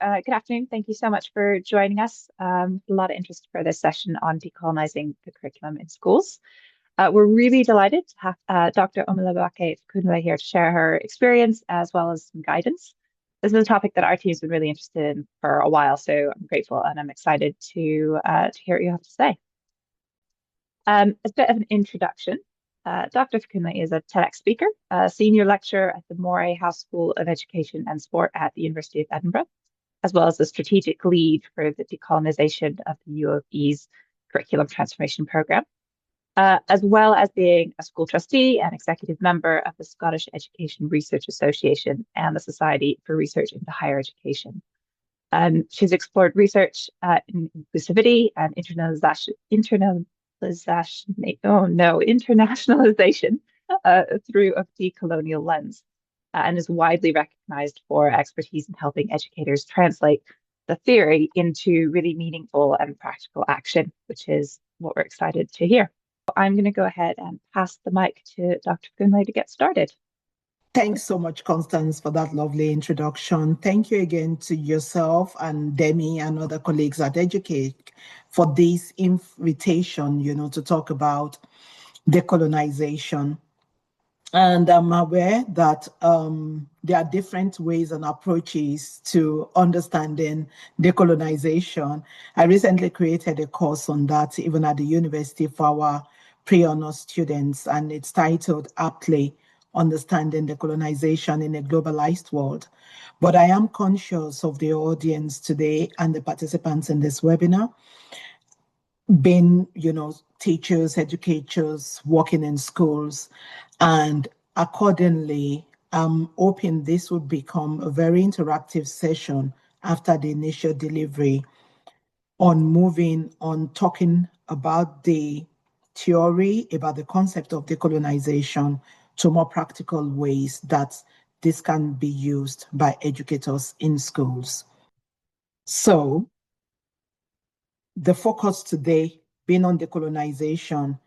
Good afternoon. Thank you so much for joining us. A lot of interest for this session on decolonising the curriculum in schools. We're really delighted to have Dr Omolabake Fakunle here to share her experience as well as some guidance. This is a topic that our team's been really interested in for a while, so I'm grateful and I'm excited to hear what you have to say. As a bit of an introduction, Dr. Fakunle is a TEDx speaker, a senior lecturer at the Moray House School of Education and Sport at the University of Edinburgh, as well as the strategic lead for the decolonisation of the U of E's curriculum transformation programme, as well as being a school trustee and executive member of the Scottish Education Research Association and the Society for Research into Higher Education. She's explored research in inclusivity and internationalisation through a decolonial lens, and is widely recognized for expertise in helping educators translate the theory into really meaningful and practical action, which is what we're excited to hear. I'm going to go ahead and pass the mic to Dr. Fakunle to get started. Thanks so much, Constance, for that lovely introduction. Thank you again to yourself and Demi and other colleagues at Educake for this invitation, to talk about decolonization. And I'm aware that there are different ways and approaches to understanding decolonization. I recently created a course on that, even at the university, for our pre-honors students, and it's titled aptly Understanding Decolonization in a Globalized World. But I am conscious of the audience today and the participants in this webinar being, teachers, educators, working in schools, and accordingly, I'm hoping this would become a very interactive session after the initial delivery on talking about the theory, about the concept of decolonization, to more practical ways that this can be used by educators in schools. So the focus today being on decolonization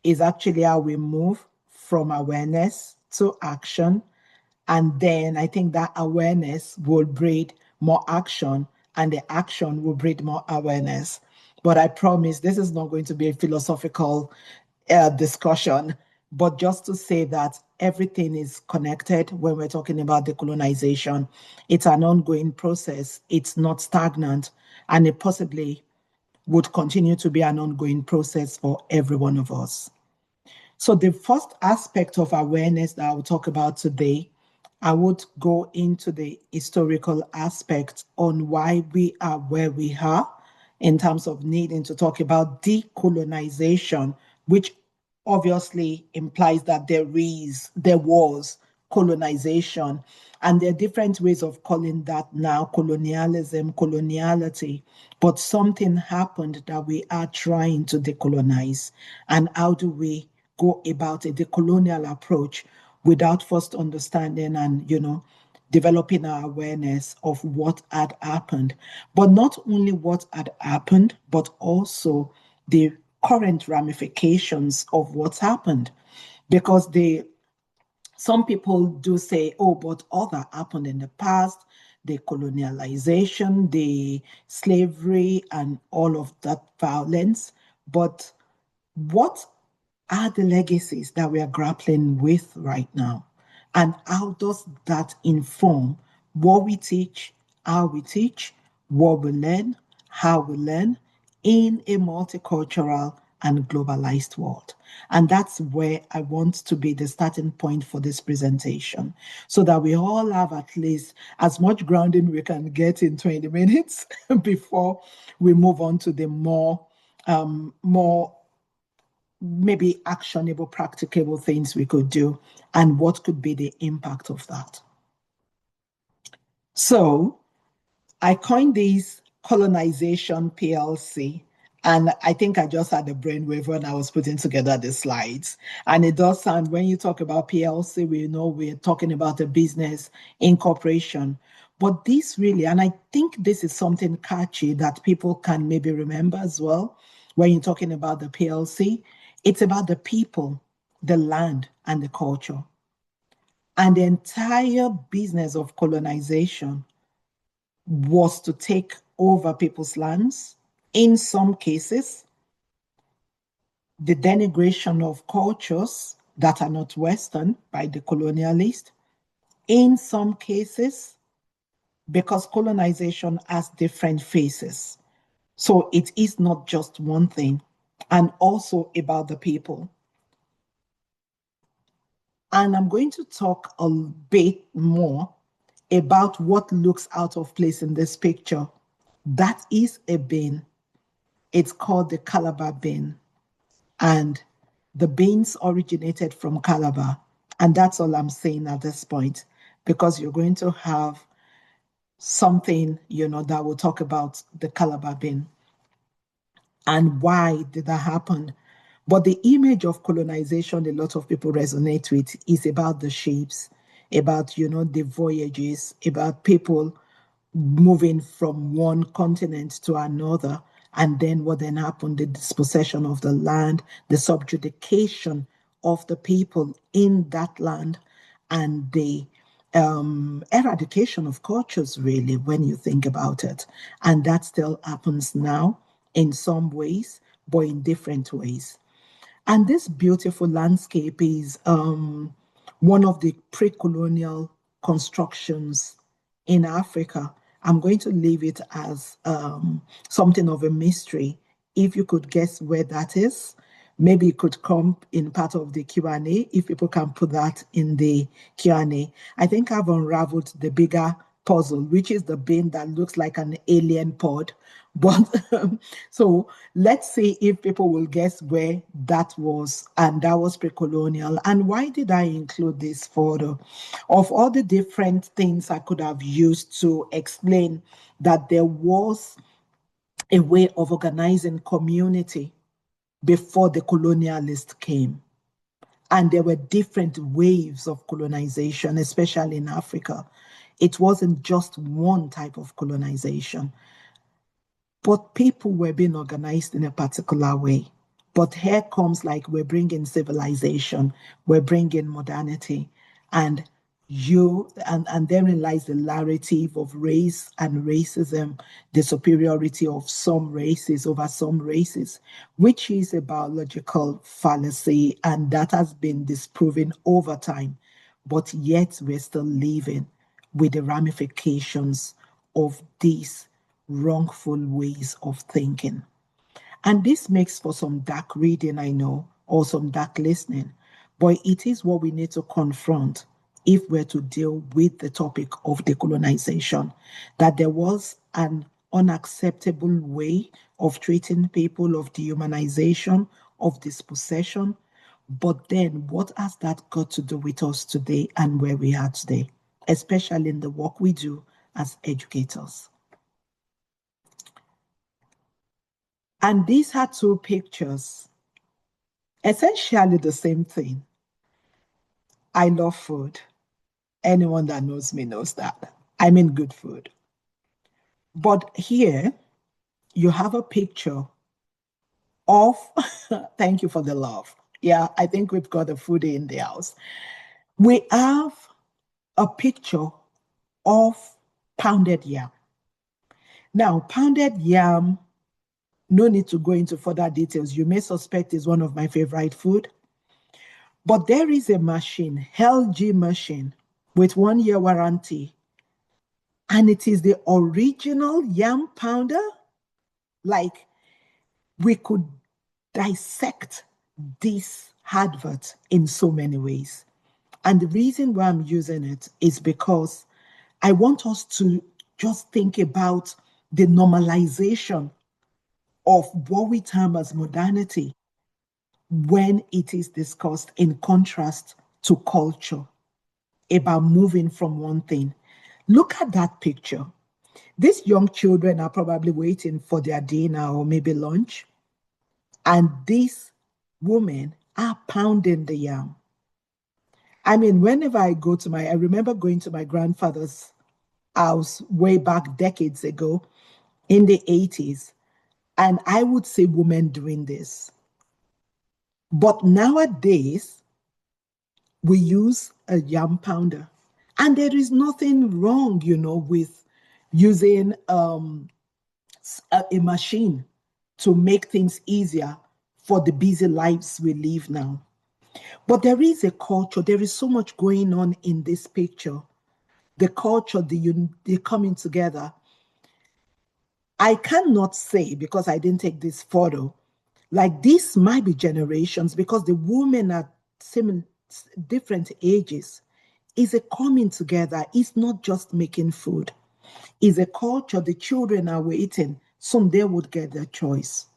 is actually how we move from awareness to action. And then I think that awareness will breed more action, and the action will breed more awareness. But I promise this is not going to be a philosophical discussion, but just to say that everything is connected when we're talking about decolonization. It's an ongoing process. It's not stagnant, and it possibly would continue to be an ongoing process for every one of us. So the first aspect of awareness that I will talk about today, I would go into the historical aspect on why we are where we are in terms of needing to talk about decolonization, which obviously implies that there was colonization, and there are different ways of calling that now: colonialism, coloniality. But something happened that we are trying to decolonize. And how do we go about a decolonial approach without first understanding and, developing our awareness of what had happened? But not only what had happened, but also the current ramifications of what's happened. Because some people do say, oh, but all that happened in the past, the colonialization, the slavery, and all of that violence. But what are the legacies that we are grappling with right now? And how does that inform what we teach, how we teach, what we learn, how we learn in a multicultural and globalized world? And that's where I want to be the starting point for this presentation, so that we all have at least as much grounding we can get in 20 minutes before we move on to the more maybe actionable, practicable things we could do, and what could be the impact of that. So I coined this colonization PLC, and I think I just had a brainwave when I was putting together the slides. And it does sound, when you talk about PLC, we know we're talking about a business incorporation. But this really, and I think this is something catchy that people can maybe remember as well, when you're talking about the PLC, it's about the people, the land, and the culture. And the entire business of colonization was to take over people's lands. In some cases, the denigration of cultures that are not Western by the colonialist. In some cases, because colonization has different phases. So it is not just one thing, and also about the people. And I'm going to talk a bit more about what looks out of place in this picture. That is a bin. It's called the Calabar bin. And the beans originated from Calabar. And that's all I'm saying at this point, because you're going to have something, that will talk about the Calabar bin and why did that happen. But the image of colonization a lot of people resonate with is about the ships, about, the voyages, about people moving from one continent to another. And then what then happened, the dispossession of the land, the subjugation of the people in that land, and the eradication of cultures, really, when you think about it. And that still happens now in some ways, but in different ways. And this beautiful landscape is one of the pre-colonial constructions in Africa. I'm going to leave it as something of a mystery. If you could guess where that is, maybe it could come in part of the Q&A, if people can put that in the Q&A. I think I've unraveled the bigger puzzle, which is the bin that looks like an alien pod. But so let's see if people will guess where that was, and that was pre-colonial. And why did I include this photo? Of all the different things I could have used to explain that there was a way of organizing community before the colonialists came. And there were different waves of colonization, especially in Africa. It wasn't just one type of colonization. But people were being organized in a particular way. But here comes, like, we're bringing civilization, we're bringing modernity, and therein lies the narrative of race and racism, the superiority of some races over some races, which is a biological fallacy, and that has been disproven over time. But yet we're still living with the ramifications of these wrongful ways of thinking. And this makes for some dark reading, I know, or some dark listening, but it is what we need to confront if we're to deal with the topic of decolonization, that there was an unacceptable way of treating people, of dehumanization, of dispossession. But then what has that got to do with us today and where we are today, especially in the work we do as educators? And these are two pictures, essentially the same thing. I love food. Anyone that knows me knows that. I mean good food. But here you have a picture of, thank you for the love. Yeah, I think we've got a foodie in the house. We have a picture of pounded yam. Now, pounded yam, no need to go into further details. You may suspect is one of my favorite food. But there is a machine, LG machine, with 1 year warranty. And it is the original yam pounder. Like, we could dissect this advert in so many ways. And the reason why I'm using it is because I want us to just think about the normalization of what we term as modernity when it is discussed in contrast to culture, about moving from one thing. Look at that picture. These young children are probably waiting for their dinner or maybe lunch. And these women are pounding the yam. I mean, whenever I remember going to my grandfather's house way back decades ago in the 80s, and I would see women doing this. But nowadays, we use a yam pounder. And there is nothing wrong, with using a machine to make things easier for the busy lives we live now. But there is a culture, there is so much going on in this picture. The culture, the coming together. I cannot say, because I didn't take this photo, like this might be generations, because the women are different ages. It's a coming together. It's not just making food. It's a culture. The children are waiting. Someday would get their choice.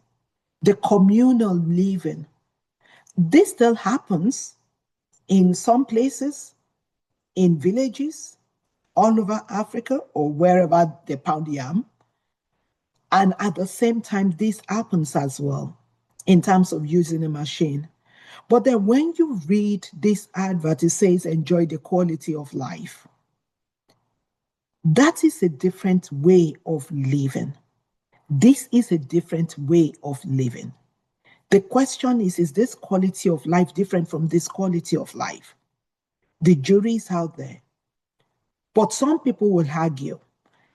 The communal living. This still happens in some places, in villages, all over Africa or wherever they pound yam. And at the same time, this happens as well in terms of using a machine. But then when you read this advert, it says, enjoy the quality of life. That is a different way of living. This is a different way of living. The question is this quality of life different from this quality of life? The jury is out there. But some people will argue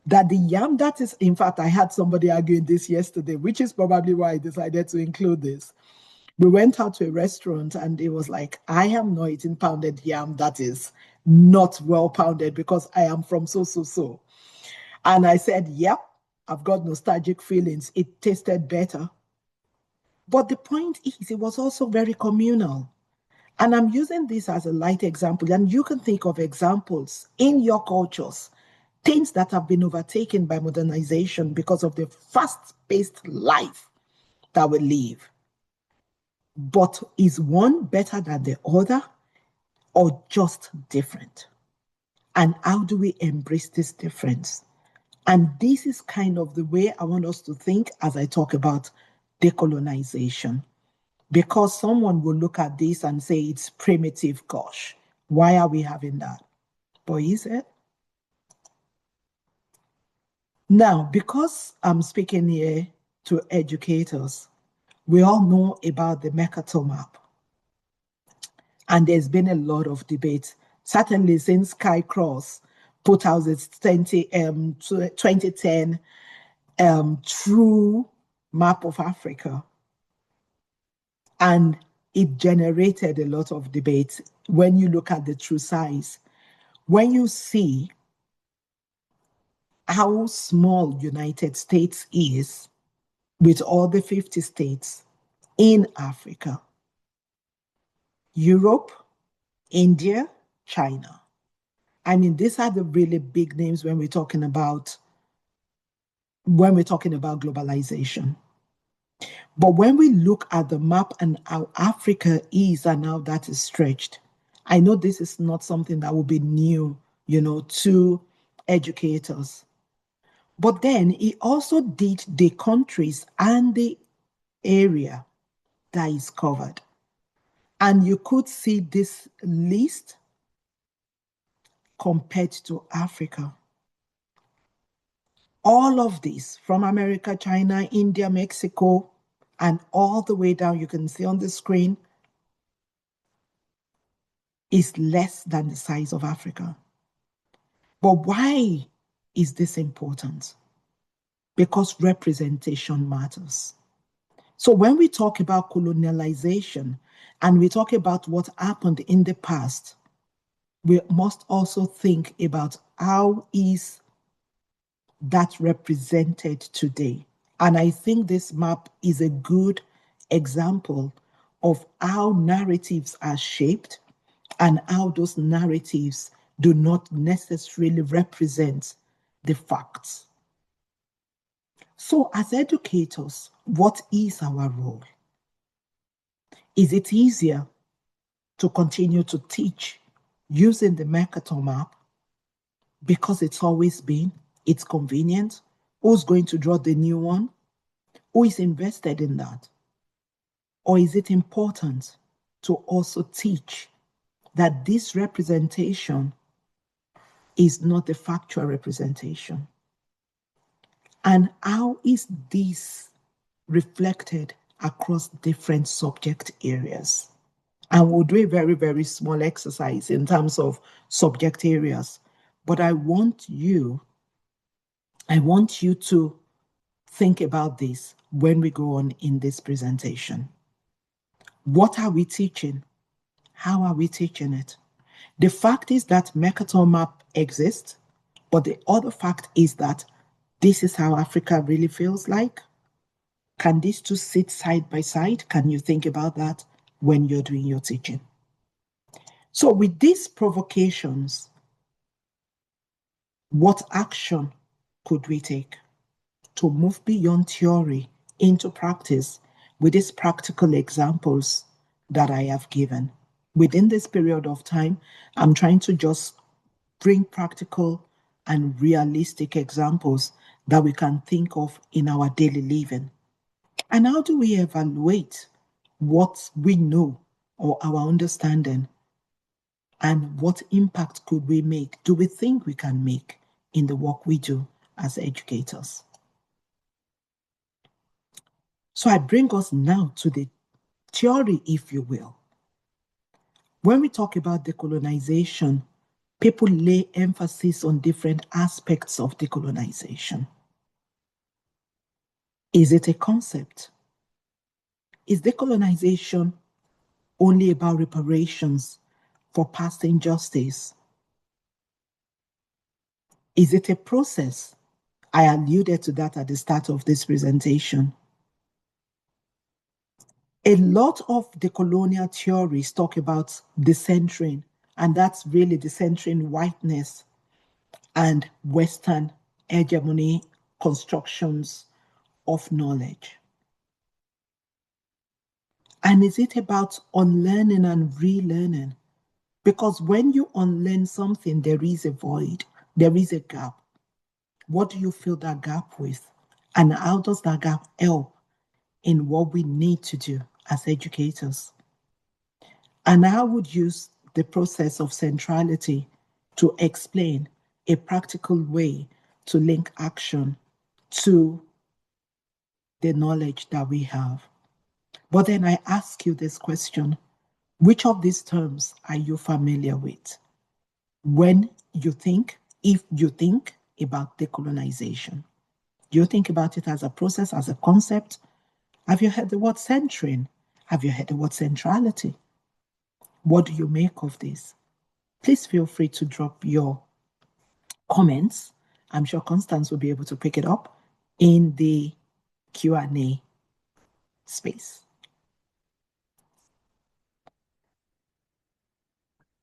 that the yam that is, in fact, I had somebody arguing this yesterday, which is probably why I decided to include this. We went out to a restaurant and it was like, I am not eating pounded yam that is not well pounded because I am from so. And I said, yep, I've got nostalgic feelings. It tasted better. But the point is, it was also very communal. And I'm using this as a light example. And you can think of examples in your cultures, things that have been overtaken by modernization because of the fast-paced life that we live. But is one better than the other or just different? And how do we embrace this difference? And this is kind of the way I want us to think as I talk about decolonization. Because someone will look at this and say it's primitive, gosh, why are we having that? But is it? Now, because I'm speaking here to educators, we all know about the Mercator map. And there's been a lot of debate, certainly since Sky Cross put out its 2010 true map of Africa. And it generated a lot of debate when you look at the true size. When you see how small United States is with all the 50 states in Africa, Europe, India, China. I mean, these are the really big names when we're talking about globalization. But when we look at the map and how Africa is and how that is stretched, I know this is not something that will be new, to educators. But then he also did the countries and the area that is covered. And you could see this list compared to Africa. All of this from America, China, India, Mexico, and all the way down, you can see on the screen, is less than the size of Africa. But why is this important? Because representation matters. So when we talk about colonialization and we talk about what happened in the past, we must also think about how is that represented today. And I think this map is a good example of how narratives are shaped and how those narratives do not necessarily represent the facts. So as educators, what is our role? Is it easier to continue to teach using the Mercator map because it's always been, it's convenient? Who's going to draw the new one? Who is invested in that? Or is it important to also teach that this representation is not a factual representation? And how is this reflected across different subject areas? And we'll do a very, very small exercise in terms of subject areas. But I want you I want you to think about this when we go on in this presentation. What are we teaching? How are we teaching it? The fact is that Mercator map exists, but the other fact is that this is how Africa really feels like. Can these two sit side by side? Can you think about that when you're doing your teaching? So with these provocations, what action could we take to move beyond theory into practice with these practical examples that I have given? Within this period of time, I'm trying to just bring practical and realistic examples that we can think of in our daily living. And how do we evaluate what we know or our understanding, and what impact could we make, do we think we can make in the work we do as educators? So I bring us now to the theory, if you will. When we talk about decolonization, people lay emphasis on different aspects of decolonization. Is it a concept? Is decolonization only about reparations for past injustice? Is it a process? I alluded to that at the start of this presentation. A lot of decolonial theories talk about decentering, and that's really decentering whiteness and Western hegemony constructions of knowledge. And is it about unlearning and relearning? Because when you unlearn something, there is a void, there is a gap. What do you fill that gap with? And how does that gap help in what we need to do as educators? And I would use the process of centrality to explain a practical way to link action to the knowledge that we have. But then I ask you this question: which of these terms are you familiar with when you think, if you think about decolonization? Do you think about it as a process, as a concept? Have you heard the word centering? Have you heard the word centrality? What do you make of this? Please feel free to drop your comments. I'm sure Constance will be able to pick it up in the Q&A space.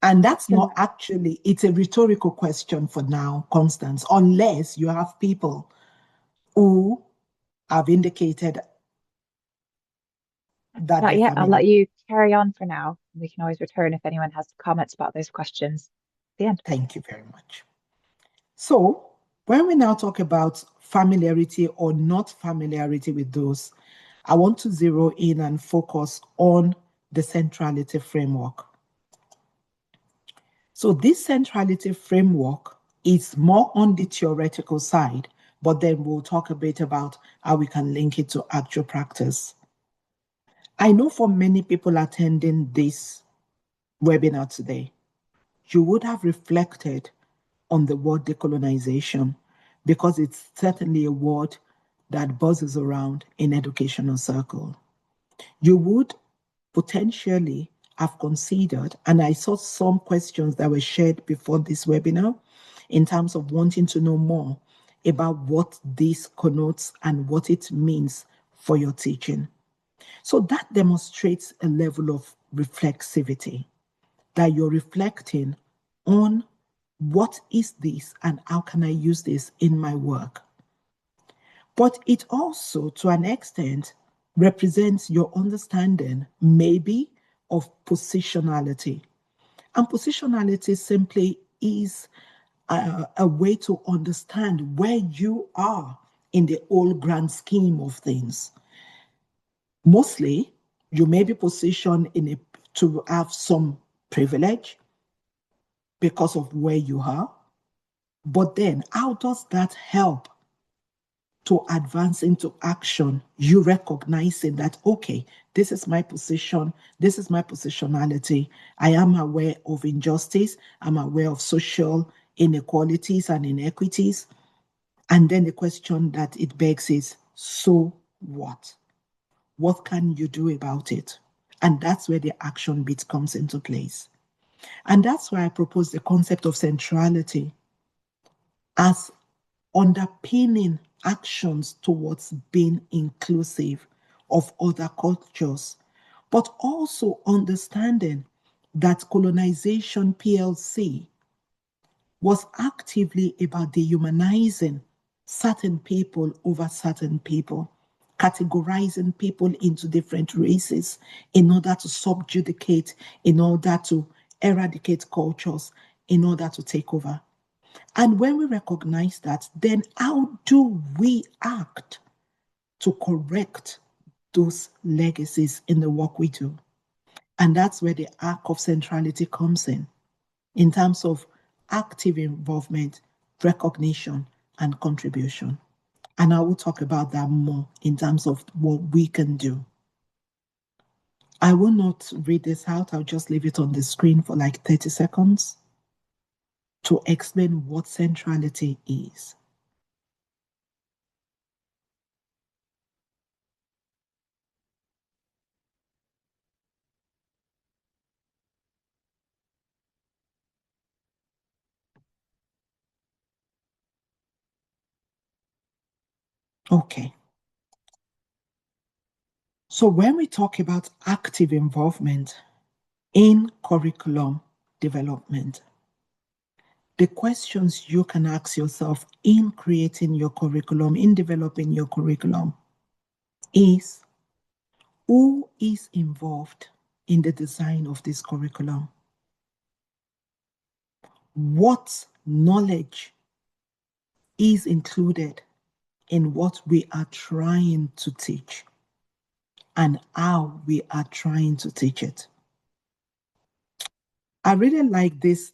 And that's not actually, it's a rhetorical question for now, Constance, unless you have people who have indicated that Not yet. I'll familiar. let you carry on for now. We can always return if anyone has comments about those questions at the end. Thank you very much. So when we now talk about familiarity or not familiarity with those, I want to zero in and focus on the centrality framework. So this centrality framework is more on the theoretical side, but then we'll talk a bit about how we can link it to actual practice. I know for many people attending this webinar today, you would have reflected on the word decolonization, because it's certainly a word that buzzes around in educational circles. You would potentially have considered, and I saw some questions that were shared before this webinar in terms of wanting to know more about what this connotes and what it means for your teaching. So that demonstrates a level of reflexivity, that you're reflecting on what is this and how can I use this in my work. But it also, to an extent, represents your understanding, maybe, of positionality. And positionality simply is a way to understand where you are in the whole grand scheme of things. Mostly, you may be positioned to have some privilege because of where you are. But then, how does that help to advance into action? You recognizing that, okay, this is my position, this is my positionality. I am aware of injustice, I'm aware of social inequalities and inequities. And then the question that it begs is, so what? What can you do about it? And that's where the action bit comes into place. And that's why I propose the concept of centrality as underpinning actions towards being inclusive of other cultures, but also understanding that colonization PLC was actively about dehumanizing certain people over certain people, categorizing people into different races in order to subjugate, in order to eradicate cultures, in order to take over. And when we recognize that, then how do we act to correct those legacies in the work we do? And that's where the arc of centrality comes in terms of active involvement, recognition, and contribution. And I will talk about that more in terms of what we can do. I will not read this out. I'll just leave it on the screen for like 30 seconds to explain what centrality is. Okay. So when we talk about active involvement in curriculum development, the questions you can ask yourself in creating your curriculum, in developing your curriculum, is who is involved in the design of this curriculum? What knowledge is included in what we are trying to teach and how we are trying to teach it? I really like this.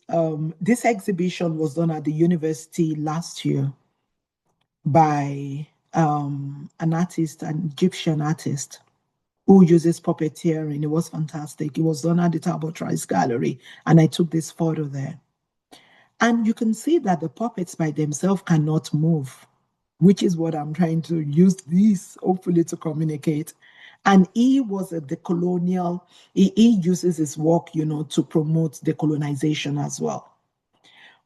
This exhibition was done at the university last year by an artist, an Egyptian artist who uses puppeteering. It was fantastic. It was done at the Talbot Rice Gallery, and I took this photo there. And you can see that the puppets by themselves cannot move, which is what I'm trying to use this, hopefully, to communicate. And he was a decolonial, he uses his work, to promote decolonization as well.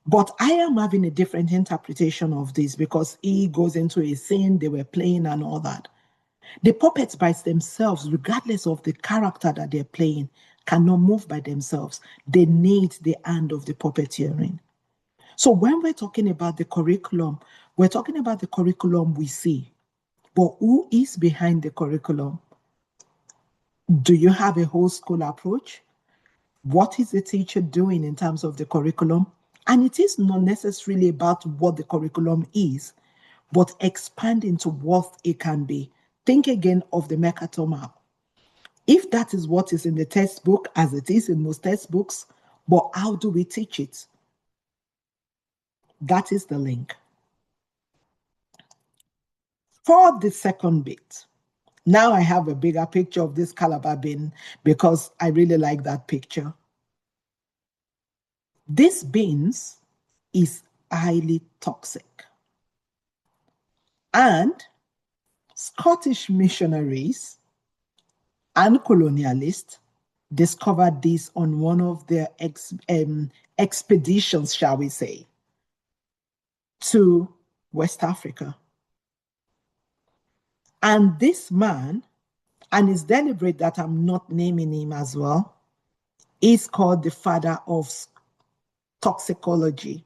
But I am having a different interpretation of this because he goes into a scene, they were playing and all that. The puppets by themselves, regardless of the character that they're playing, cannot move by themselves. They need the hand of the puppeteering. So when we're talking about the curriculum, we're talking about the curriculum we see. But who is behind the curriculum? Do you have a whole school approach? What is the teacher doing in terms of the curriculum? And it is not necessarily about what the curriculum is, but expanding to what it can be. Think again of the Mercator map. If that is what is in the textbook, as it is in most textbooks, but how do we teach it? That is the link. For the second bit, now I have a bigger picture of this Calabar bin because I really like that picture. This beans is highly toxic. And Scottish missionaries and colonialists discovered this on one of their expeditions, shall we say, to West Africa. And this man, and it's deliberate that I'm not naming him as well, is called the father of toxicology.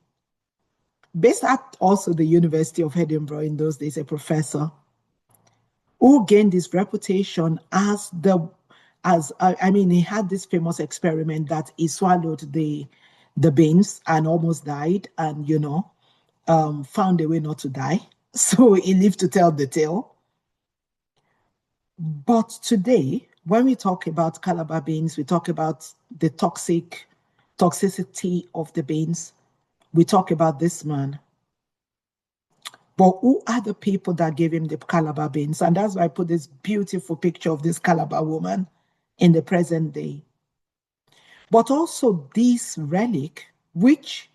Based at also the University of Edinburgh in those days, a professor who gained his reputation as he had this famous experiment that he swallowed the beans and almost died, and found a way not to die. So he lived to tell the tale. But today, when we talk about Calabar beans, we talk about the toxicity of the beans. We talk about this man. But who are the people that gave him the Calabar beans? And that's why I put this beautiful picture of this Calabar woman in the present day. But also this relic, which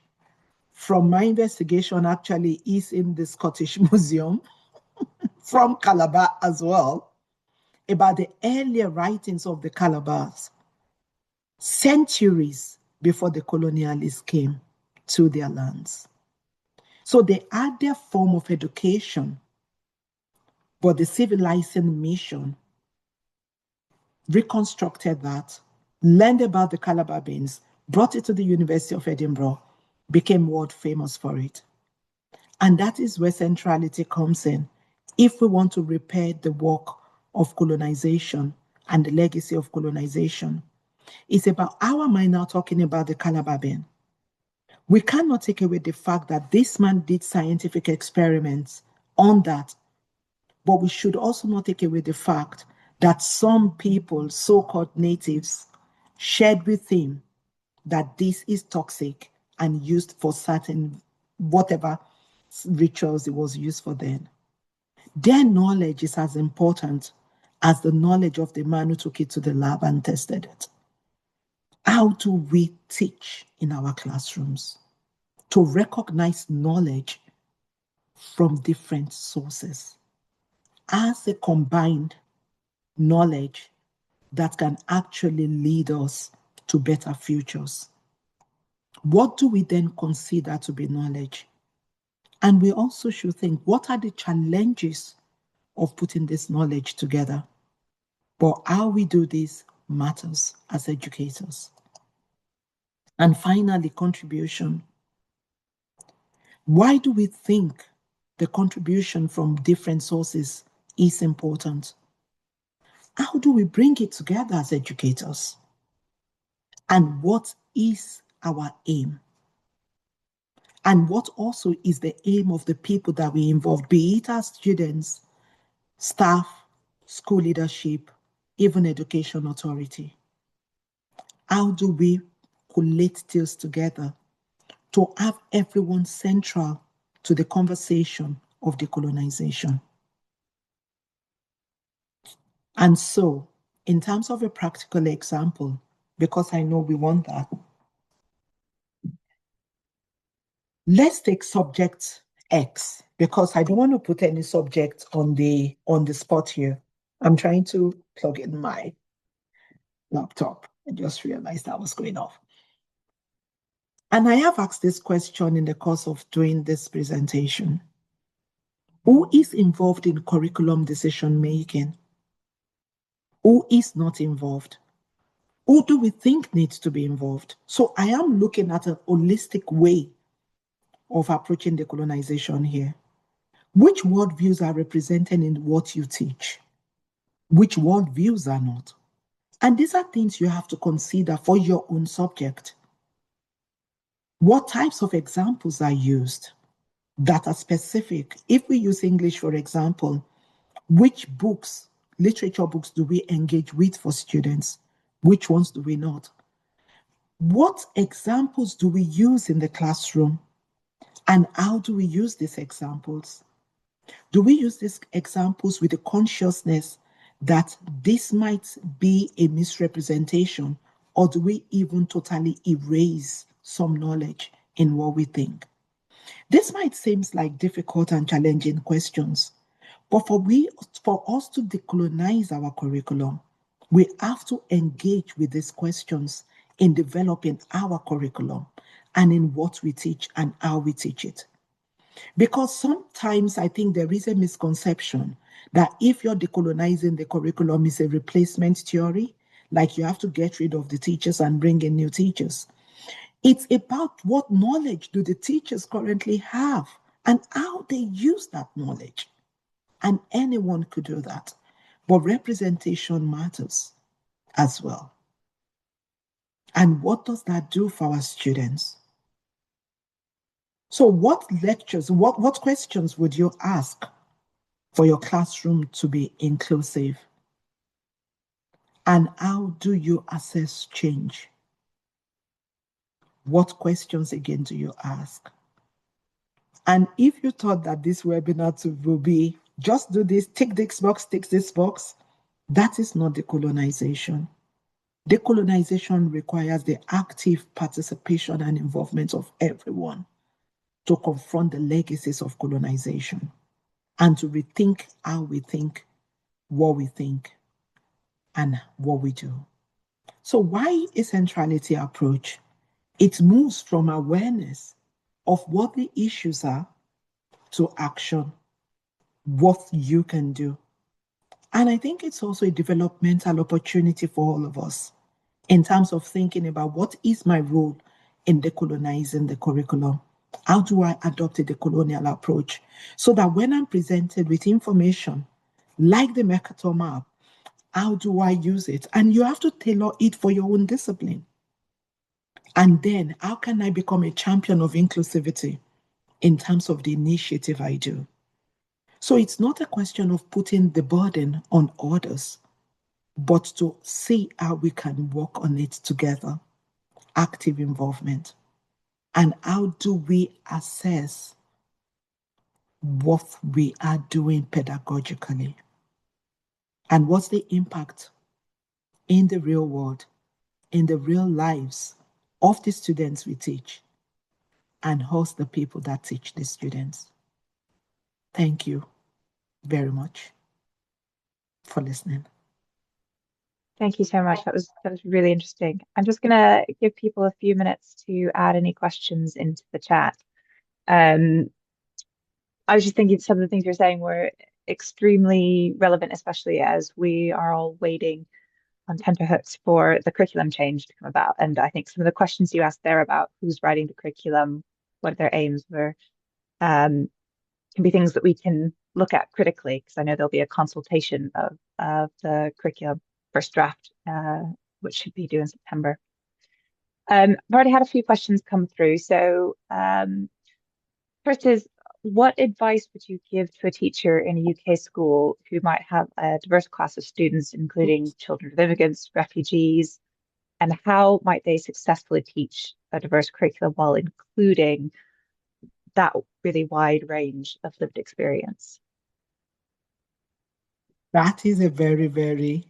from my investigation actually is in the Scottish Museum from Calabar as well, about the earlier writings of the Calabars, centuries before the colonialists came to their lands. So they had their form of education, but the civilizing mission reconstructed that, learned about the Calabar beans, brought it to the University of Edinburgh, became world famous for it. And that is where centrality comes in. If we want to repair the work of colonization and the legacy of colonization, it's about our mind now talking about the Calabar bean. We cannot take away the fact that this man did scientific experiments on that, but we should also not take away the fact that some people, so-called natives, shared with him that this is toxic and used for certain, whatever rituals it was used for then. Their knowledge is as important as the knowledge of the man who took it to the lab and tested it. How do we teach in our classrooms to recognize knowledge from different sources as a combined knowledge that can actually lead us to better futures? What do we then consider to be knowledge? And we also should think, what are the challenges of putting this knowledge together? But how we do this matters as educators. And finally, contribution. Why do we think the contribution from different sources is important? How do we bring it together as educators? And what is our aim? And what also is the aim of the people that we involve, be it as students, staff, school leadership, even education authority? How do we collate these together to have everyone central to the conversation of decolonization? And so, in terms of a practical example, because I know we want that, let's take subject X, because I don't want to put any subject on the spot here. I'm trying to plug in my laptop. I just realized that was going off. And I have asked this question in the course of doing this presentation. Who is involved in curriculum decision making? Who is not involved? Who do we think needs to be involved? So I am looking at a holistic way of approaching decolonization here. Which worldviews are represented in what you teach? Which worldviews are not? And these are things you have to consider for your own subject. What types of examples are used that are specific? If we use English, for example, which books, literature books, do we engage with for students? Which ones do we not? What examples do we use in the classroom? And how do we use these examples? Do we use these examples with the consciousness that this might be a misrepresentation, or do we even totally erase some knowledge in what we think? This might seem like difficult and challenging questions, but for us to decolonize our curriculum, we have to engage with these questions in developing our curriculum and in what we teach and how we teach it. Because sometimes I think there is a misconception that if you're decolonizing the curriculum is a replacement theory, like you have to get rid of the teachers and bring in new teachers. It's about what knowledge do the teachers currently have and how they use that knowledge. And anyone could do that. But representation matters as well. And what does that do for our students? So what lectures, what questions would you ask for your classroom to be inclusive? And how do you assess change? What questions again do you ask? And if you thought that this webinar will be just do this, tick this box, that is not decolonization. Decolonization requires the active participation and involvement of everyone. to confront the legacies of colonization and to rethink how we think, what we think, and what we do. So why a centrality approach? It moves from awareness of what the issues are to action, what you can do. And I think it's also a developmental opportunity for all of us in terms of thinking about what is my role in decolonizing the curriculum? How do I adopt a decolonial approach so that when I'm presented with information like the Mercator map, how do I use it? And you have to tailor it for your own discipline. And then how can I become a champion of inclusivity in terms of the initiative I do? So it's not a question of putting the burden on others, but to see how we can work on it together, active involvement. And how do we assess what we are doing pedagogically? And what's the impact in the real world, in the real lives of the students we teach, and us, the people that teach the students? Thank you very much for listening. Thank you so much. That was really interesting. I'm just going to give people a few minutes to add any questions into the chat. I was just thinking some of the things you're saying were extremely relevant, especially as we are all waiting on tenterhooks for the curriculum change to come about. And I think some of the questions you asked there about who's writing the curriculum, what their aims were, can be things that we can look at critically, because I know there'll be a consultation of the curriculum first draft, which should be due in September. I've already had a few questions come through. So first is, what advice would you give to a teacher in a UK school who might have a diverse class of students, including children of immigrants, refugees, and how might they successfully teach a diverse curriculum while including that really wide range of lived experience? That is a very, very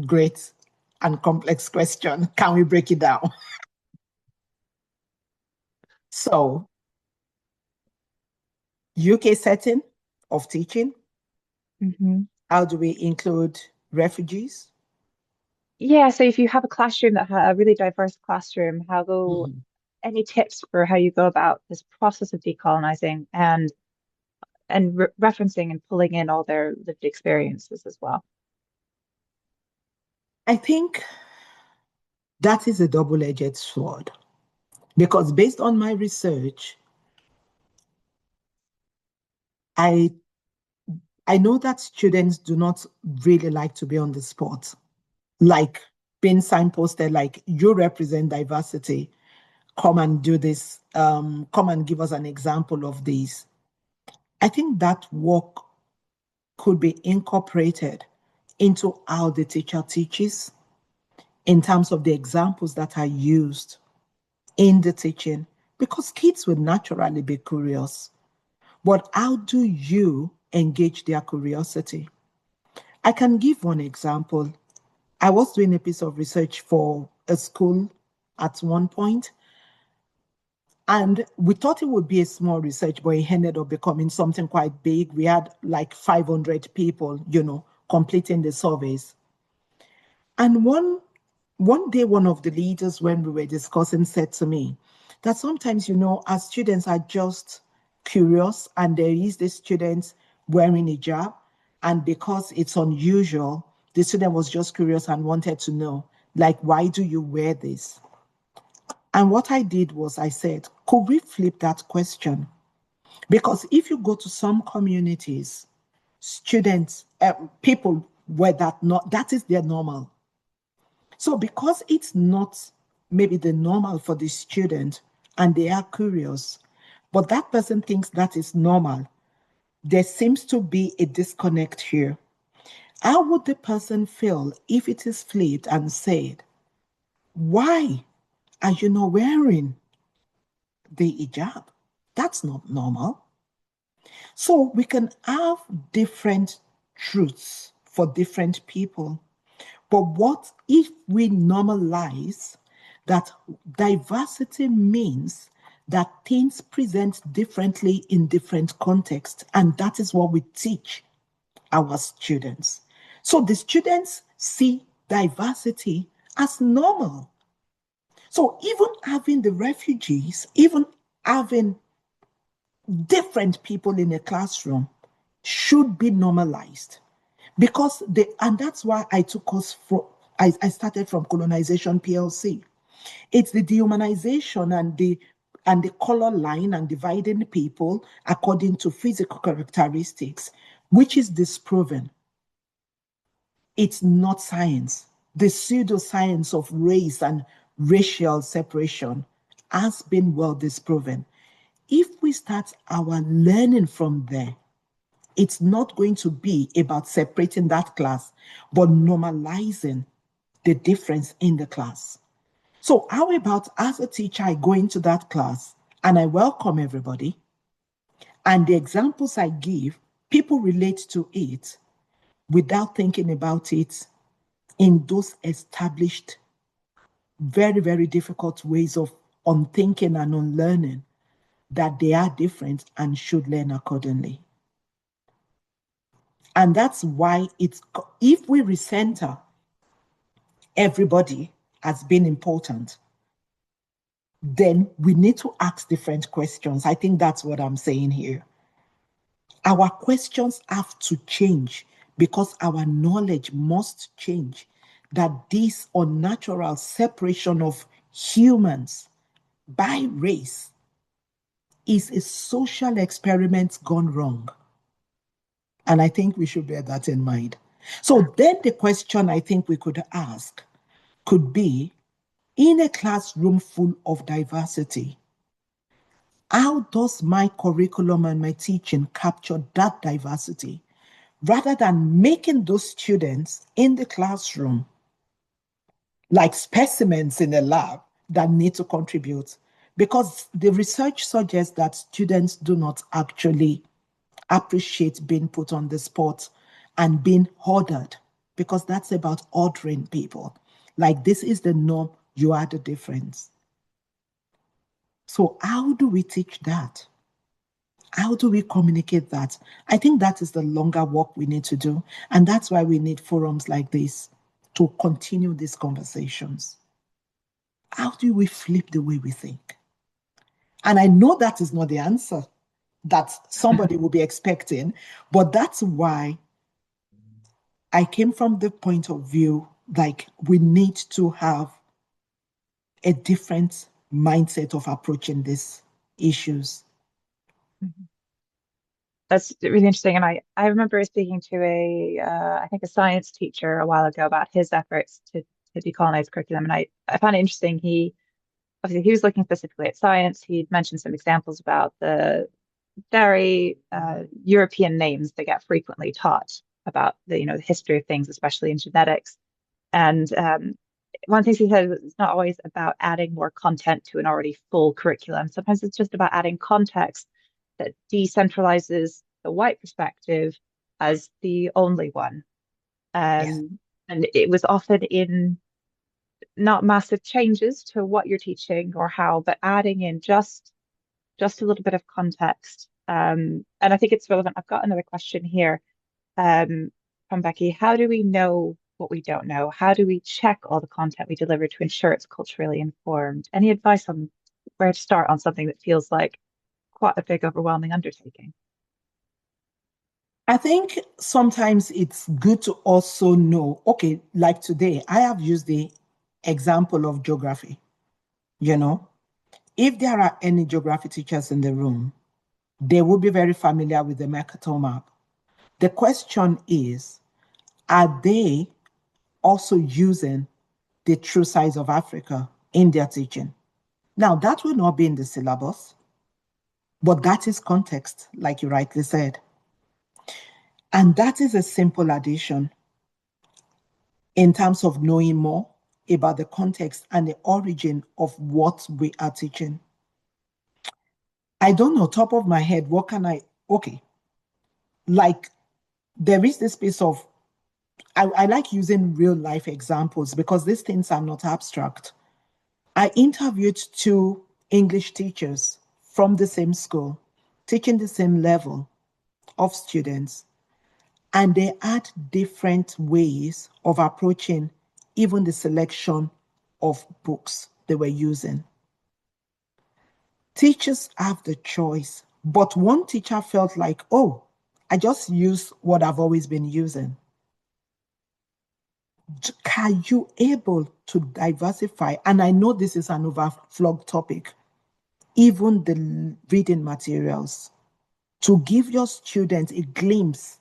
great and complex question. Can we break it down? So, UK setting of teaching. How do we include refugees? Yeah, so if you have a classroom that a really diverse classroom, any tips for how you go about this process of decolonizing and referencing and pulling in all their lived experiences as well? I think that is a double-edged sword, because based on my research, I know that students do not really like to be on the spot, like being signposted, like you represent diversity, come and do this, come and give us an example of this. I think that work could be incorporated into how the teacher teaches in terms of the examples that are used in the teaching, because kids would naturally be curious. But how do you engage their curiosity? I can give one example. I was doing a piece of research for a school at one point, and we thought it would be a small research, but it ended up becoming something quite big. We had like 500 people, completing the surveys. And one day, one of the leaders, when we were discussing, said to me that sometimes, as students are just curious, and there is this student wearing a hijab, and because it's unusual, the student was just curious and wanted to know, like, why do you wear this? And what I did was I said, could we flip that question? Because if you go to some communities, students, people where that is their normal. So because it's not maybe the normal for the student and they are curious, but that person thinks that is normal, there seems to be a disconnect here. How would the person feel if it is flipped and said, why are you not wearing the hijab? That's not normal. So we can have different truths for different people. But what if we normalize that diversity means that things present differently in different contexts, and that is what we teach our students. So the students see diversity as normal. So even having the refugees, even having different people in a classroom should be normalized, because and that's why I took us from, I started from Colonization PLC. It's the dehumanization and the color line and dividing people according to physical characteristics, which is disproven. It's not science. The pseudoscience of race and racial separation has been well disproven. If we start our learning from there, it's not going to be about separating that class, but normalizing the difference in the class. So how about, as a teacher, I go into that class and I welcome everybody, and the examples I give, people relate to it without thinking about it in those established, very, very difficult ways of unthinking and unlearning, that they are different and should learn accordingly. And that's why if we recenter everybody as being important, then we need to ask different questions. I think that's what I'm saying here. Our questions have to change because our knowledge must change, that this unnatural separation of humans by race is a social experiment gone wrong. And I think we should bear that in mind. So then the question I think we could ask could be, in a classroom full of diversity, how does my curriculum and my teaching capture that diversity, rather than making those students in the classroom like specimens in a lab that need to contribute? Because the research suggests that students do not actually appreciate being put on the spot and being ordered, because that's about ordering people. Like, this is the norm, you are the difference. So how do we teach that? How do we communicate that? I think that is the longer work we need to do. And that's why we need forums like this to continue these conversations. How do we flip the way we think? And I know that is not the answer that somebody will be expecting, but that's why I came from the point of view, like, we need to have a different mindset of approaching these issues. Mhm. That's really interesting. And I remember speaking to I think a science teacher a while ago about his efforts to decolonize curriculum. And I found it interesting. Obviously he was looking specifically at science. He'd mentioned some examples about the very European names that get frequently taught about the history of things, especially in genetics. And one of the things he said was it's not always about adding more content to an already full curriculum. Sometimes it's just about adding context that decentralizes the white perspective as the only one. Yes. And it was often in not massive changes to what you're teaching or how, but adding in just a little bit of context. And I think it's relevant. I've got another question here from Becky. How do we know what we don't know? How do we check all the content we deliver to ensure it's culturally informed? Any advice on where to start on something that feels like quite a big, overwhelming undertaking? I think sometimes it's good to also know, okay, like today, I have used the example of geography. If there are any geography teachers in the room, they will be very familiar with the Mercator map. The question is, are they also using the true size of Africa in their teaching? Now, that will not be in the syllabus, but that is context, like you rightly said. And that is a simple addition in terms of knowing more about the context and the origin of what we are teaching. I don't know, top of my head, okay, like, there is this piece of, I like using real life examples because these things are not abstract. I interviewed two English teachers from the same school, teaching the same level of students, and they had different ways of approaching even the selection of books they were using. Teachers have the choice, but one teacher felt like, oh, I just use what I've always been using. Are you able to diversify? And I know this is an overflowed topic, even the reading materials, to give your students a glimpse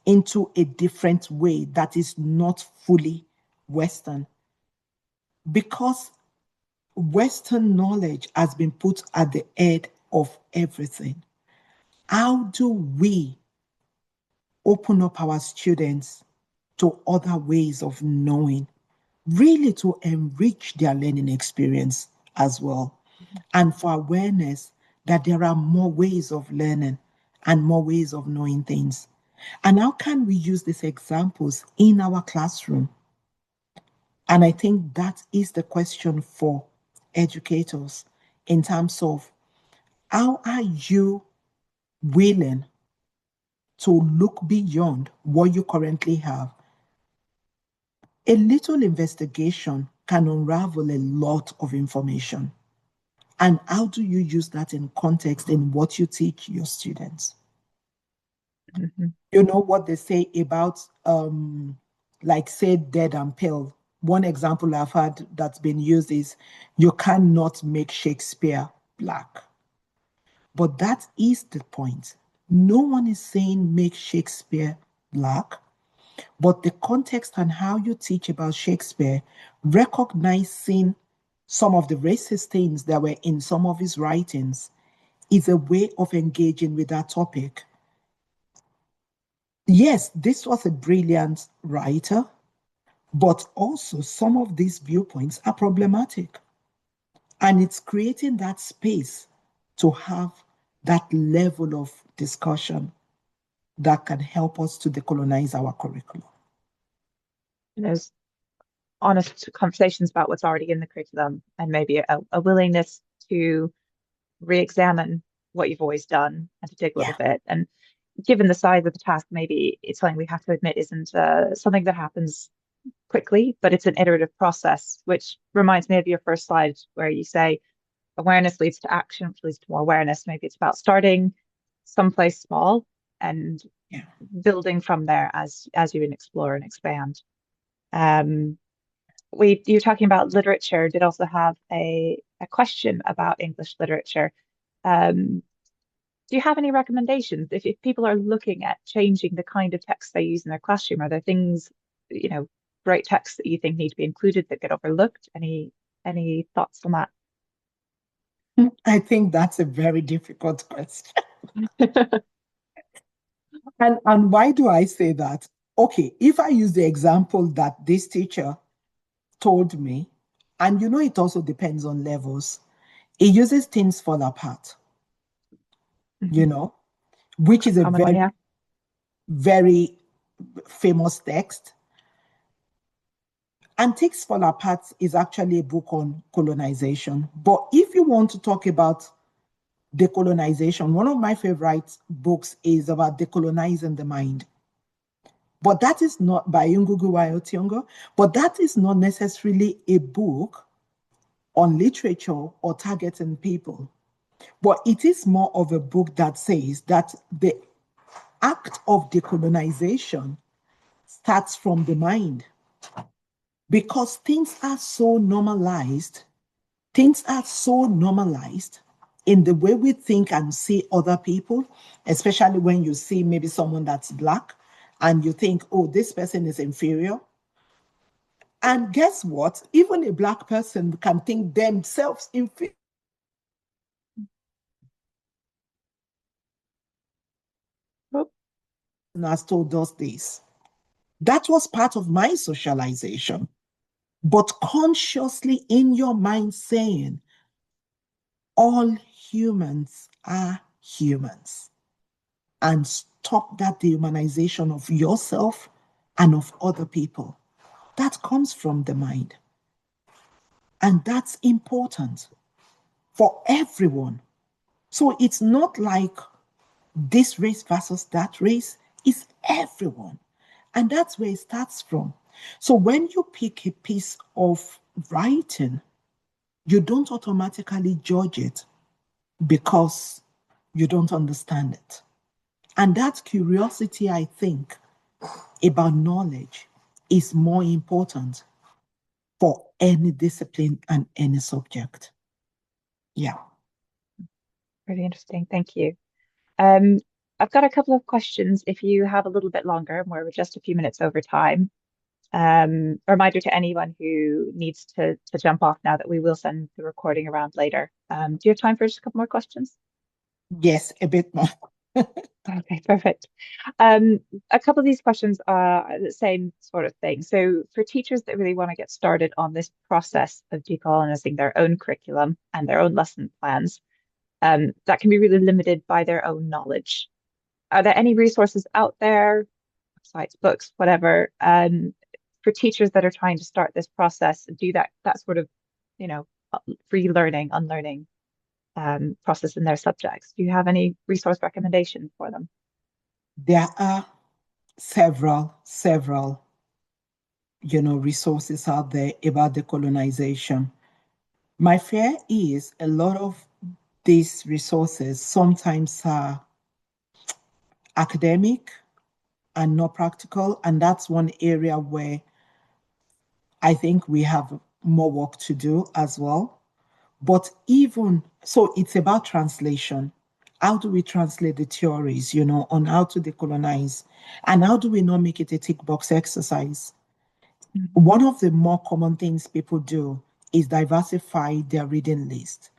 into a different way that is not fully Western. Because Western knowledge has been put at the head of everything. How do we open up our students to other ways of knowing, really to enrich their learning experience as well, and for awareness that there are more ways of learning and more ways of knowing things? And how can we use these examples in our classroom? And I think that is the question for educators in terms of how are you willing to look beyond what you currently have? A little investigation can unravel a lot of information. And how do you use that in context in what you teach your students? Mm-hmm. You know what they say about, like, say, dead and pale. One example I've had that's been used is you cannot make Shakespeare black. But that is the point. No one is saying make Shakespeare black, but the context and how you teach about Shakespeare, recognizing some of the racist things that were in some of his writings, is a way of engaging with that topic. Yes, this was a brilliant writer, but also some of these viewpoints are problematic. And it's creating that space to have that level of discussion that can help us to decolonize our curriculum. There's honest conversations about what's already in the curriculum and maybe a willingness to re-examine what you've always done and to dig a little bit. And given the size of the task, maybe it's something we have to admit isn't something that happens quickly, but it's an iterative process, which reminds me of your first slide where you say awareness leads to action, which leads to more awareness. Maybe it's about starting someplace small and building from there as you explore and expand. You're talking about literature. Did also have a question about English literature. Do you have any recommendations if people are looking at changing the kind of text they use in their classroom? Are there things, great texts that you think need to be included that get overlooked? Any thoughts on that? I think that's a very difficult question. And why do I say that? Okay, if I use the example that this teacher told me, and it also depends on levels, he uses Things Fall Apart, which is a Common one, very, yeah. very famous text. And Things Fall Apart is actually a book on colonization. But if you want to talk about decolonization, one of my favorite books is about decolonizing the mind. But that is not by Ngugi wa Thiong'o, but that is not necessarily a book on literature or targeting people. But it is more of a book that says that the act of decolonization starts from the mind. Because things are so normalized in the way we think and see other people, especially when you see maybe someone that's Black and you think, oh, this person is inferior. And guess what? Even a Black person can think themselves inferior. Oh. Has told us this. That was part of my socialization. But consciously in your mind saying, all humans are humans. And stop that dehumanization of yourself and of other people. That comes from the mind. And that's important. for everyone. So it's not like this race versus that race, it's everyone. And that's where it starts from. So when you pick a piece of writing, you don't automatically judge it because you don't understand it. And that curiosity, I think, about knowledge is more important for any discipline and any subject. Yeah. Really interesting. Thank you. Um, I've got a couple of questions if you have a little bit longer, and we're just a few minutes over time. A reminder to anyone who needs to jump off now that we will send the recording around later. Do you have time for just a couple more questions? Yes, a bit more. Okay, perfect. A couple of these questions are the same sort of thing. So for teachers that really want to get started on this process of decolonizing their own curriculum and their own lesson plans, that can be really limited by their own knowledge. Are there any resources out there, websites, books, whatever, for teachers that are trying to start this process and do that sort of, you know, relearning, unlearning process in their subjects? Do you have any resource recommendations for them? There are several, resources out there about decolonization. My fear is a lot of these resources sometimes are academic and not practical. And that's one area where I think we have more work to do as well. But even so, it's about translation. How do we translate the theories, on how to decolonize? And how do we not make it a tick box exercise? Mhm. One of the more common things people do is diversify their reading list.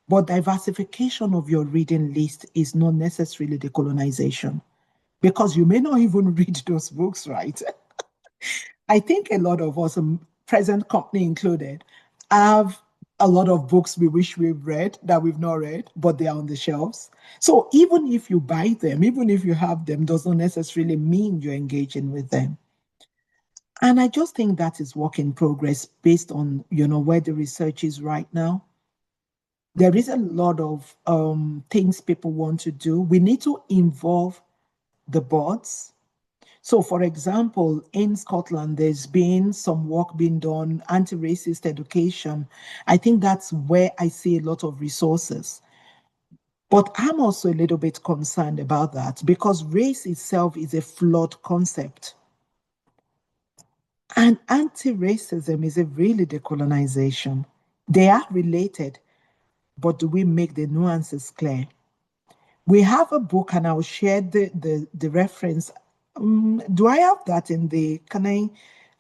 But diversification of your reading list is not necessarily decolonization because you may not even read those books, right? I think a lot of us, present company included, have a lot of books we wish we've read that we've not read, but they are on the shelves. So even if you buy them, even if you have them, does not necessarily mean you're engaging with them. And I just think that is work in progress based on, where the research is right now. There is a lot of things people want to do. We need to involve the boards. So, for example, in Scotland, there's been some work being done, anti-racist education. I think that's where I see a lot of resources. But I'm also a little bit concerned about that because race itself is a flawed concept. And anti-racism is a really decolonization. They are related, but do we make the nuances clear? We have a book, and I'll share the reference. Do I have that in the, can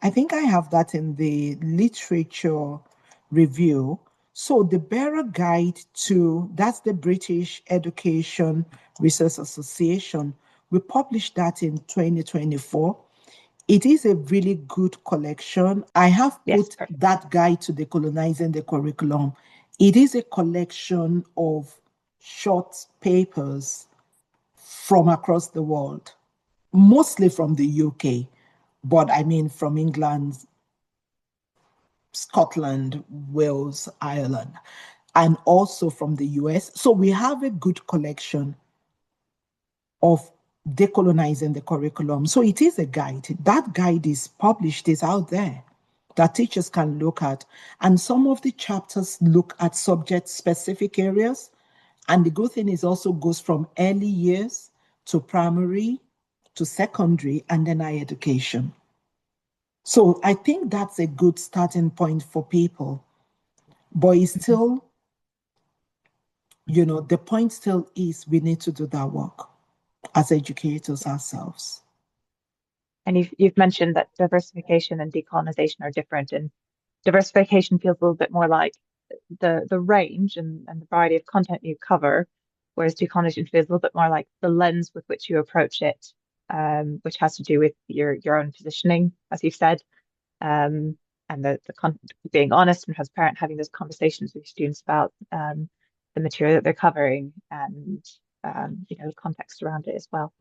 I think I have that in the literature review. So the Bearer Guide to, that's the British Education Research Association. We published that in 2024. It is a really good collection. I have Yes, put perfect. that guide to decolonizing the curriculum. It is a collection of short papers from across the world, mostly from the UK, but I mean from England, Scotland, Wales, Ireland, and also from the US. So we have a good collection of decolonizing the curriculum. So it is a guide. That guide is published, is out there that teachers can look at. And some of the chapters look at subject specific areas. And the good thing is also goes from early years to primary to secondary and then higher education. So I think that's a good starting point for people. But it's Mhm. still, the point still is we need to do that work as educators ourselves. And you've mentioned that diversification and decolonization are different, and diversification feels a little bit more like the range and the variety of content you cover, whereas decolonization feels a little bit more like the lens with which you approach it, which has to do with your own positioning, as you've said, and being honest and transparent, having those conversations with students about the material that they're covering and the context around it as well.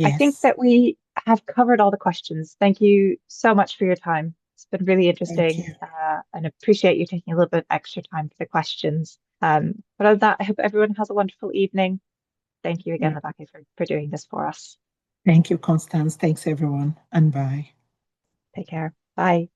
I think Yes. that we have covered all the questions. Thank you so much for your time. It's been really Thank interesting, you. and appreciate you taking a little bit of extra time for the questions. But other than that, I hope everyone has a wonderful evening. Thank you again, Yeah. Labake, for doing this for us. Thank you, Constance. Thanks, everyone, and bye. Take care. Bye.